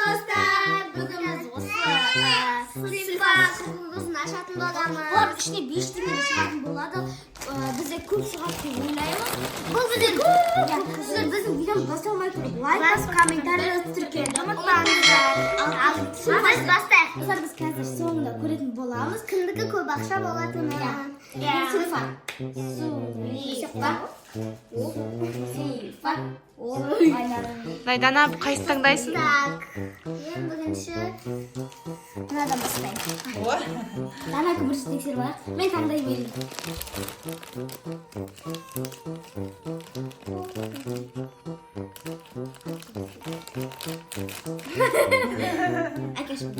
Dostlar, bugün biz Silva kukuğumuzun aşağıtında odamız. Bu arada işte 5 tane aşağıtında oladı. Bize kul şuhat kuyulayız. Bu bize kul. Sizler bizim videomu basılmayı like, komentarlar Türkiye'de unutmayınızlar. Dostlar, biz қазір соңында көретін боламыз. Кімдікі көп ақша болатынын. Сильфа. Сильфа. Дайдана, қайсы таңдайсың? Так, мен бірінші мынадан бастаймын. Данакі бірінші тексеріп алайық. Мен таңдай берейін. Әкешім.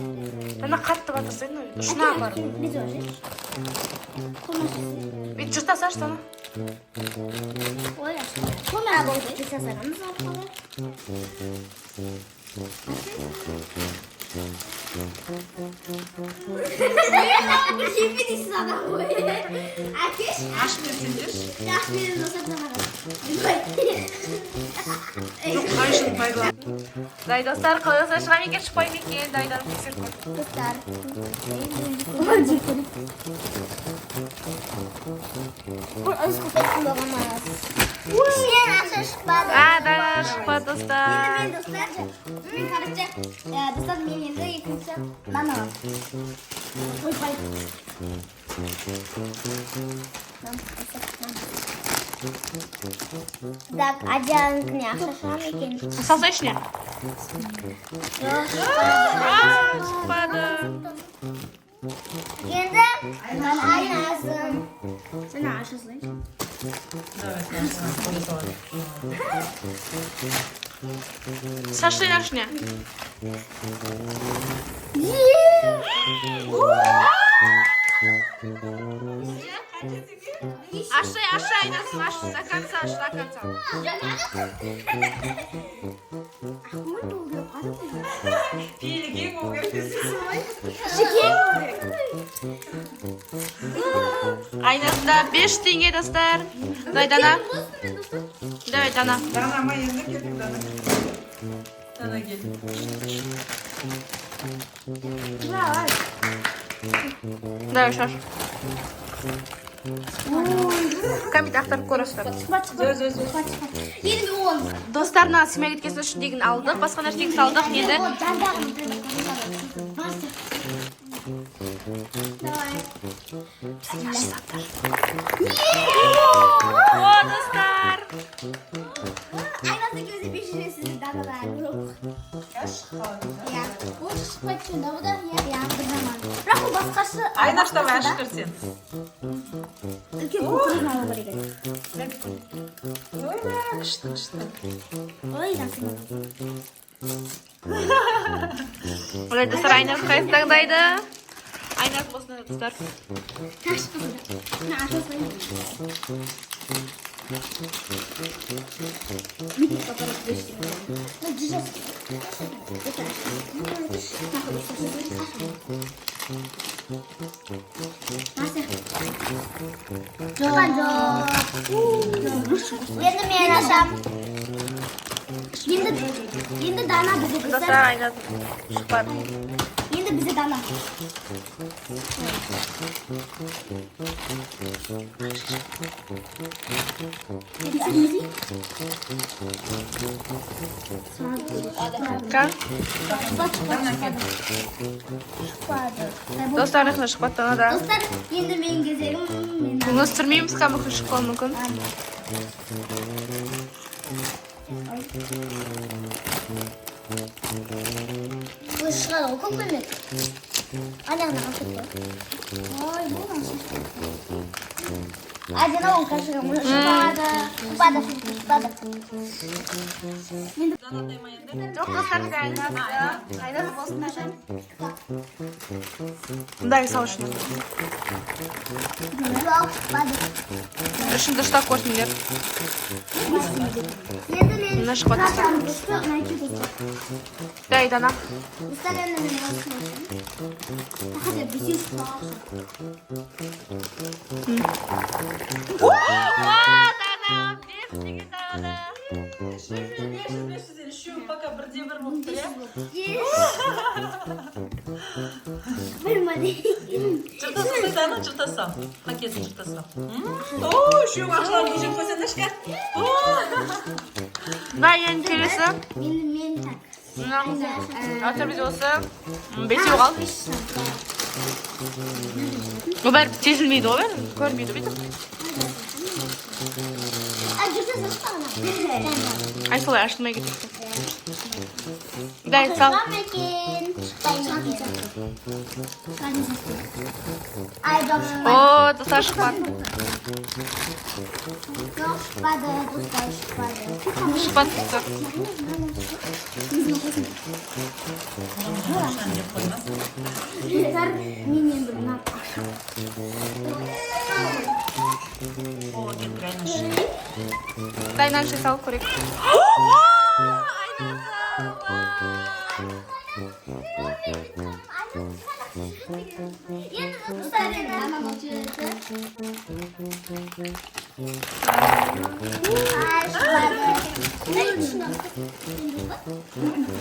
Дана қатты батырсың, ұшына бар. Біз өже. Бет жұрта саш, Дана. Ой, қомыра болып кетсе сағамыз алып қалай. Şimdi siz adam bu. Ateş. Аш мерсеңдер. Yaşmıyoruz o satamadım. Қайшын пайдала. Дай, достар, қаласа шығам екен, шықпайым екен, дайдан тексеріп көр. Dostlar. Bu öz kupasında olamaz. Sen aşağı çıkmadı. Дайдан шықпады, достар. Ben dostlar. Ben karışacak. Dostlar benim yerinde yıkılacak. Ben alalım. Oy bay. Так, Адянкіне ақшашам екен. Салса ішіне. Шықпады. Енді айнасың. Sen aşısın. Сашты ішіне. Ашай, айнасын, аш, до конца, аш, до конца. Айнасында 5 теңге, достар. Дай, Дана. Давай, Дана. Danama yerine gelin Dana. Dana gel. Давай, шаш. Камит ақтарып көрістір. Yeni bir 10. Достарына сыймай кеткесі үшін деген алдық. Басқа нәрсеге салдық. Енді О, достар. Aynası gözü pişirirsiniz daha da yok. Ya, bu çıkmak için de bu da yandırmam. Bırak bu başkası. Aynaş da ver şükürsün. Ülke kokuyu alıp buraya. Öyle kıştı kıştı. Oy nasıl? Олай, достар, айнас қайсы таңдайды. Айнас болсын, достар. Taş kızı. Ne aşağısı? Bir fotoğraf göstereyim. Ne güzel. Енді мен ашам. Енді Dana bize Достар, göster. айнас шықпады. Енді bize Dana. Кән? Çıkmadı. Достар, айқын шықпады, Дана да. Dostlar, енді мен gezerim. Бұны ыстырмейміз, мүмкін шықпауы мүмкін. Bu ışıklar o kokuyor mu? Ayağına kokuyor. Ay bu nasıl? Ayağına on kaşığı mı? Şupada. Şupada. Dana demayende. Жоқ, достар, бізде айнас. Айнас болсын, ашам. Дай, сал ішіне. Yok, hadi. Ішін дұрыстап көрсіңдер. Енді мен Мына шықпады, достар. Дай, Дана. Dostlar енді мен olsun. Hadi bir şey О, Дана! 5 теңге Дана. Еще пока бірде-бір болып тұр, иә? Жыртасың қойсаны, жыртасам. Пакетін жыртасам. Үшеу ақшаларды жеп қойсаң, Дашка. Да, енді келесі. Мен так. Атыр біз осы. Бесеу қалды. О, бәрі сезілмейді ғой, бәрі. Көрмейді бейді. Ай, солай ашылмай кетті. Дай, сал. О, достар шықпады. Шықпады достар. Дай нанши сал көрек.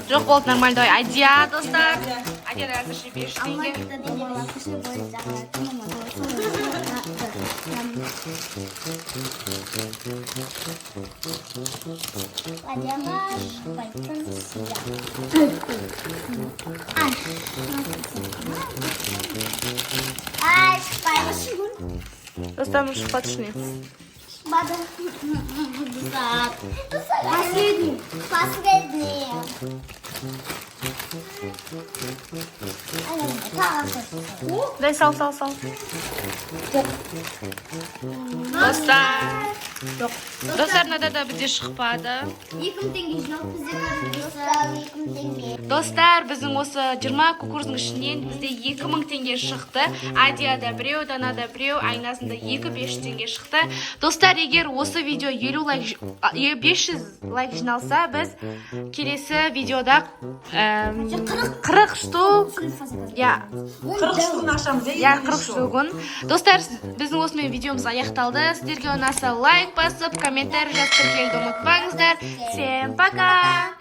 Жоқ болды, нормальды ой. Айдия, достар. Айдия, әзірше 5 теңге. Достар, мы шықпады шыны. Последний. Дай сал. Достар. Достар, мынада бізде шықпады. 2000 теңге жинап бізде Достар, біздің осы 20 кукурузның ішінен бізде 2000 теңге шықты. Адияда біреу, Данада біреу, Айнасында 2-5 теңге шықты. Достар, егер осы видео 500 лайк жиналса, біз келесі видеода 40 штук, 40 штугын ашамыз, 40 штугын. Достар, біздің осымен видеомыз аяқталды. Сіздерге ұнаса лайк басып, комментарий жазып келуді ұмытпаңыздар. Всем пока!